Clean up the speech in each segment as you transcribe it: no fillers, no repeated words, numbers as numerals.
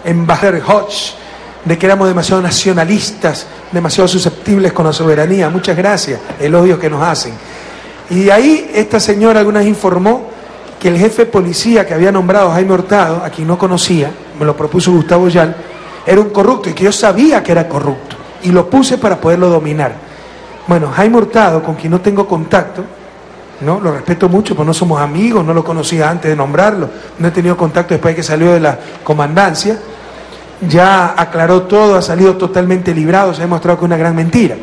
embajador Hodge, de que éramos demasiado nacionalistas, demasiado susceptibles con la soberanía. Muchas gracias, el odio que nos hacen. Y ahí esta señora alguna vez informó que el jefe de policía que había nombrado Jaime Hurtado, a quien no conocía, me lo propuso Gustavo Yal, era un corrupto, y que yo sabía que era corrupto, y lo puse para poderlo dominar. Bueno, Jaime Hurtado, con quien no tengo contacto, ¿no? Lo respeto mucho, pues no somos amigos, no lo conocía antes de nombrarlo, no he tenido contacto después de que salió de la comandancia, ya aclaró todo, ha salido totalmente librado, se ha demostrado que es una gran mentira.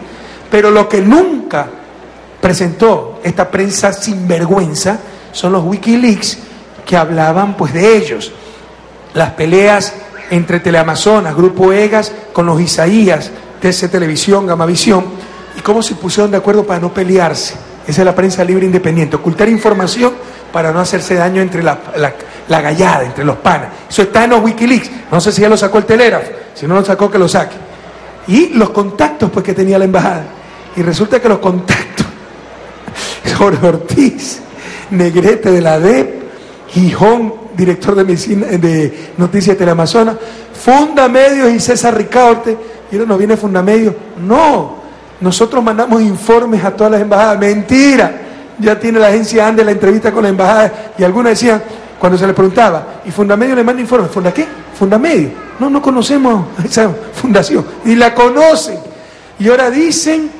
Pero lo que nunca presentó esta prensa sinvergüenza son los Wikileaks que hablaban pues de ellos, las peleas entre Teleamazonas, Grupo Egas, con los Isaías, TC Televisión, Gamavisión, y cómo se pusieron de acuerdo para no pelearse. Esa es la prensa libre independiente, ocultar información para no hacerse daño entre la gallada, entre los panas. Eso está en los Wikileaks. No sé si ya lo sacó el Telégrafo, si no lo sacó, que lo saque. Y los contactos pues que tenía la embajada. Y resulta que los contactos, Jorge Ortiz, Negrete de la DEP, Gijón, director de medicina, de Noticias de Teleamazonas, Fundamedios y César Ricaurte. Y ahora nos viene Fundamedios. No, nosotros mandamos informes a todas las embajadas. Mentira. Ya tiene la agencia ANDE la entrevista con la embajada, y algunos decían, cuando se les preguntaba, ¿y Fundamedios le manda informes? ¿Funda qué? Fundamedios. No conocemos esa fundación. Y la conocen. Y ahora dicen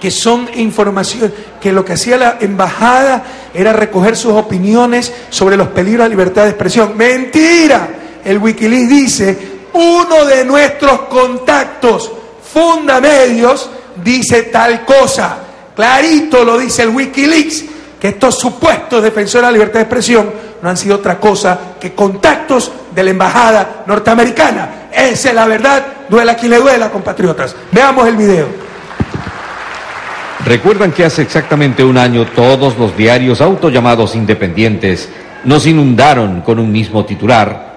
que son información, que lo que hacía la embajada era recoger sus opiniones sobre los peligros de la libertad de expresión. ¡Mentira! El Wikileaks dice, uno de nuestros contactos, Fundamedios, dice tal cosa. Clarito lo dice el Wikileaks, que estos supuestos defensores de la libertad de expresión no han sido otra cosa que contactos de la embajada norteamericana. Esa es la verdad, duela a quien le duela, compatriotas. Veamos el video. ¿Recuerdan que hace exactamente un año todos los diarios autollamados independientes nos inundaron con un mismo titular?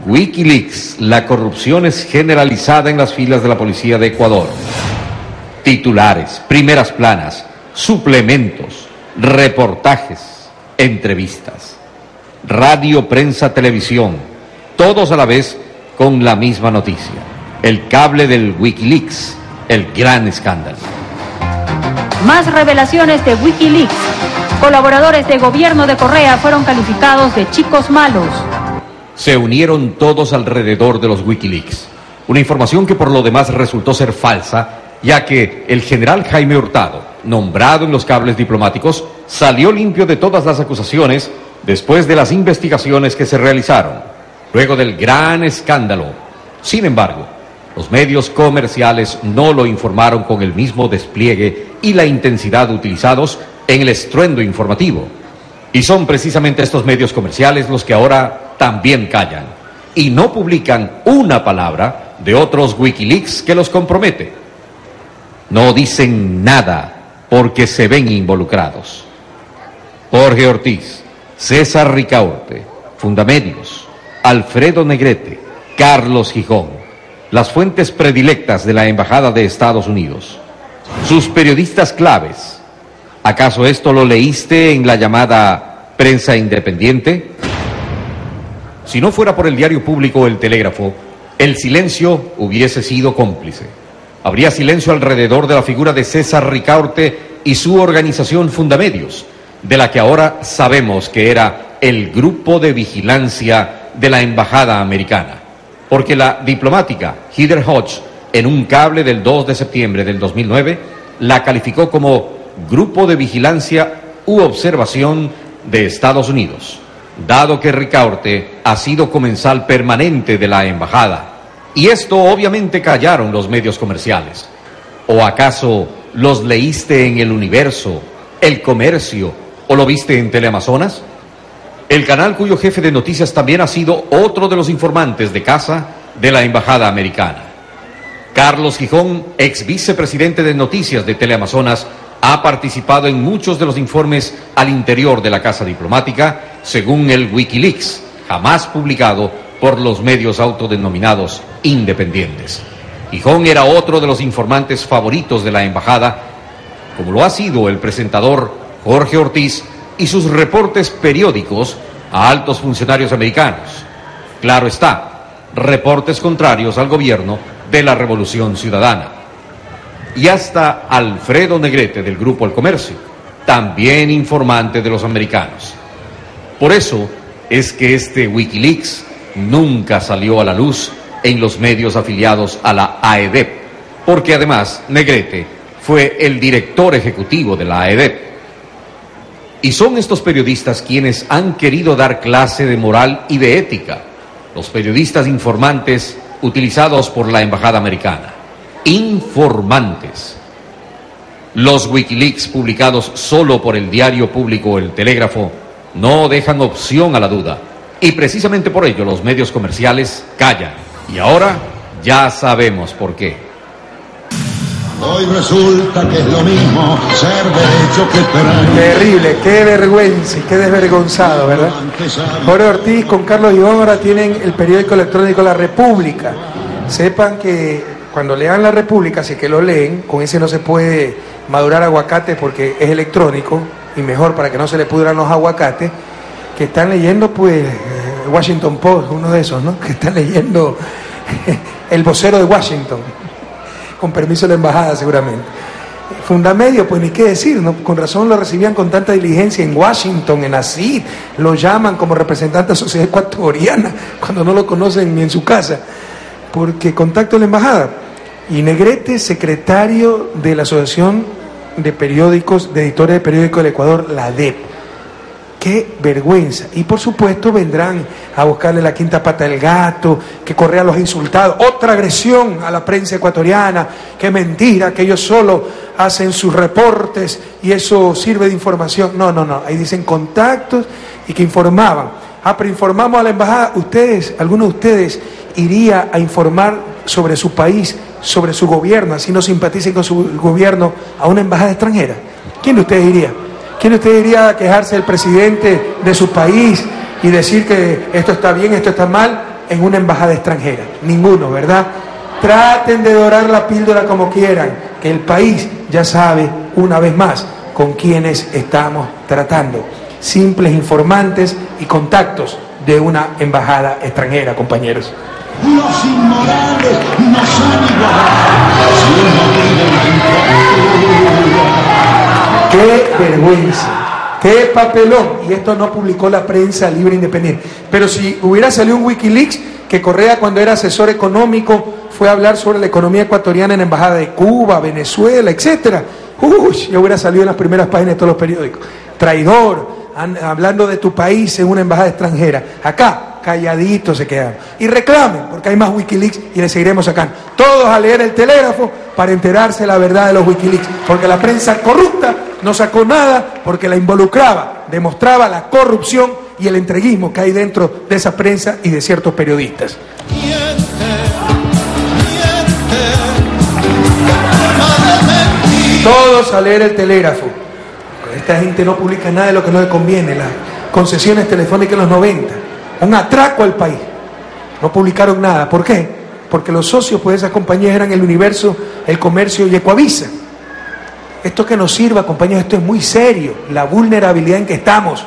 Wikileaks, la corrupción es generalizada en las filas de la policía de Ecuador. Titulares, primeras planas, suplementos, reportajes, entrevistas, radio, prensa, televisión, todos a la vez con la misma noticia. El cable del Wikileaks, el gran escándalo. Más revelaciones de Wikileaks. Colaboradores de gobierno de Correa fueron calificados de chicos malos. Se unieron todos alrededor de los Wikileaks. Una información que por lo demás resultó ser falsa, ya que el general Jaime Hurtado, nombrado en los cables diplomáticos, salió limpio de todas las acusaciones después de las investigaciones que se realizaron, luego del gran escándalo. Sin embargo, los medios comerciales no lo informaron con el mismo despliegue y la intensidad utilizados en el estruendo informativo. Y son precisamente estos medios comerciales los que ahora también callan y no publican una palabra de otros Wikileaks que los compromete. No dicen nada porque se ven involucrados. Jorge Ortiz, César Ricaurte, Fundamedios, Alfredo Negrete, Carlos Gijón, las fuentes predilectas de la Embajada de Estados Unidos. Sus periodistas claves. ¿Acaso esto lo leíste en la llamada prensa independiente? Si no fuera por el diario público o el Telégrafo, el silencio hubiese sido cómplice. Habría silencio alrededor de la figura de César Ricaurte y su organización Fundamedios, de la que ahora sabemos que era el grupo de vigilancia de la Embajada Americana. Porque la diplomática Heather Hodge, en un cable del 2 de septiembre del 2009, la calificó como Grupo de Vigilancia u Observación de Estados Unidos, dado que Ricaurte ha sido comensal permanente de la embajada. Y esto obviamente callaron los medios comerciales. ¿O acaso los leíste en El Universo, El Comercio o lo viste en Teleamazonas? El canal cuyo jefe de noticias también ha sido otro de los informantes de casa de la embajada americana. Carlos Gijón, ex vicepresidente de noticias de Teleamazonas, ha participado en muchos de los informes al interior de la casa diplomática, según el Wikileaks, jamás publicado por los medios autodenominados independientes. Gijón era otro de los informantes favoritos de la embajada, como lo ha sido el presentador Jorge Ortiz y sus reportes periódicos a altos funcionarios americanos. Claro está, reportes contrarios al gobierno de la Revolución Ciudadana. Y hasta Alfredo Negrete del Grupo El Comercio, también informante de los americanos. Por eso es que este Wikileaks nunca salió a la luz en los medios afiliados a la AEDEP, porque además Negrete fue el director ejecutivo de la AEDEP. Y son estos periodistas quienes han querido dar clase de moral y de ética, los periodistas informantes utilizados por la Embajada Americana. Informantes. Los Wikileaks publicados solo por el diario público El Telégrafo no dejan opción a la duda, y precisamente por ello los medios comerciales callan. Y ahora ya sabemos por qué. Hoy resulta que es lo mismo ser derecho que esperar. Terrible, qué vergüenza y qué desvergonzado, ¿verdad? Jorge Ortiz con Carlos Iván ahora tienen el periódico electrónico La República. Sepan que cuando lean La República, si es que lo leen, con ese no se puede madurar aguacate porque es electrónico y mejor para que no se le pudran los aguacates, que están leyendo pues Washington Post, uno de esos, ¿no? Que están leyendo El Vocero de Washington, con permiso de la embajada seguramente. Fundamedio, pues ni qué decir, ¿no? Con razón lo recibían con tanta diligencia en Washington, en ACID, lo llaman como representante de la sociedad ecuatoriana, cuando no lo conocen ni en su casa, porque contacto de la embajada. Y Negrete, secretario de la Asociación de Periódicos, de Editores de Periódicos del Ecuador, la ADEP. ¡Qué vergüenza! Y por supuesto vendrán a buscarle la quinta pata del gato, que Correa los ha insultado, otra agresión a la prensa ecuatoriana, que mentira, que ellos solo hacen sus reportes y eso sirve de información. No, ahí dicen contactos y que informaban. Pero informamos a la embajada. Ustedes, alguno de ustedes iría a informar sobre su país, sobre su gobierno, así no simpaticen con su gobierno, a una embajada extranjera. ¿Quién de ustedes iría? ¿Quién de ustedes iría a quejarse del presidente de su país y decir que esto está bien, esto está mal en una embajada extranjera? Ninguno, ¿verdad? Traten de dorar la píldora como quieran, que el país ya sabe una vez más con quiénes estamos tratando. Simples informantes y contactos de una embajada extranjera, compañeros. Los inmorales no son iguales. ¡Qué vergüenza! ¡Qué papelón! Y esto no publicó la prensa libre independiente. Pero si hubiera salido un Wikileaks, que Correa cuando era asesor económico fue a hablar sobre la economía ecuatoriana en la embajada de Cuba, Venezuela, etcétera. Ya hubiera salido en las primeras páginas de todos los periódicos. Traidor, hablando de tu país en una embajada extranjera. Acá, calladitos se quedan. Y reclamen, porque hay más Wikileaks y les seguiremos sacando. Todos a leer El Telégrafo para enterarse de la verdad de los Wikileaks. Porque la prensa corrupta no sacó nada porque la involucraba, demostraba la corrupción y el entreguismo que hay dentro de esa prensa y de ciertos periodistas. Todos a leer El Telégrafo. Esta gente no publica nada de lo que no le conviene. Las concesiones telefónicas en los 90. Un atraco al país. No publicaron nada. ¿Por qué? Porque los socios pues, de esas compañías eran El Universo, El Comercio y Ecuavisa. Esto que nos sirva, compañeros, esto es muy serio. La vulnerabilidad en que estamos.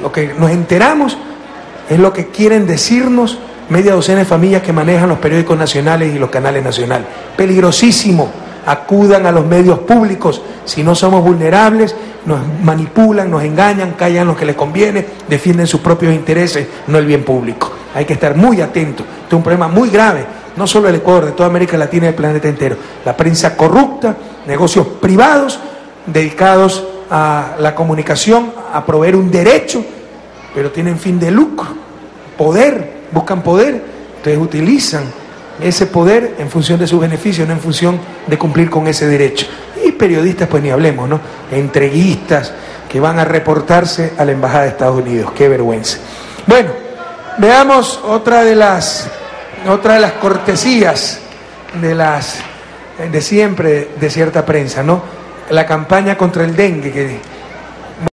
Lo que nos enteramos es lo que quieren decirnos media docena de familias que manejan los periódicos nacionales y los canales nacionales. Peligrosísimo. Acudan a los medios públicos. Si no somos vulnerables, nos manipulan, nos engañan, callan lo que les conviene, defienden sus propios intereses, no el bien público. Hay que estar muy atentos. Este es un problema muy grave, no solo del Ecuador, de toda América Latina y del planeta entero. La prensa corrupta, negocios privados dedicados a la comunicación, a proveer un derecho, pero tienen fin de lucro, poder, buscan poder, entonces utilizan ese poder en función de sus beneficios, no en función de cumplir con ese derecho. Y periodistas, pues ni hablemos, ¿no? Entreguistas que van a reportarse a la Embajada de Estados Unidos. ¡Qué vergüenza! Bueno, veamos otra de las cortesías de siempre de cierta prensa, ¿no? La campaña contra el dengue, que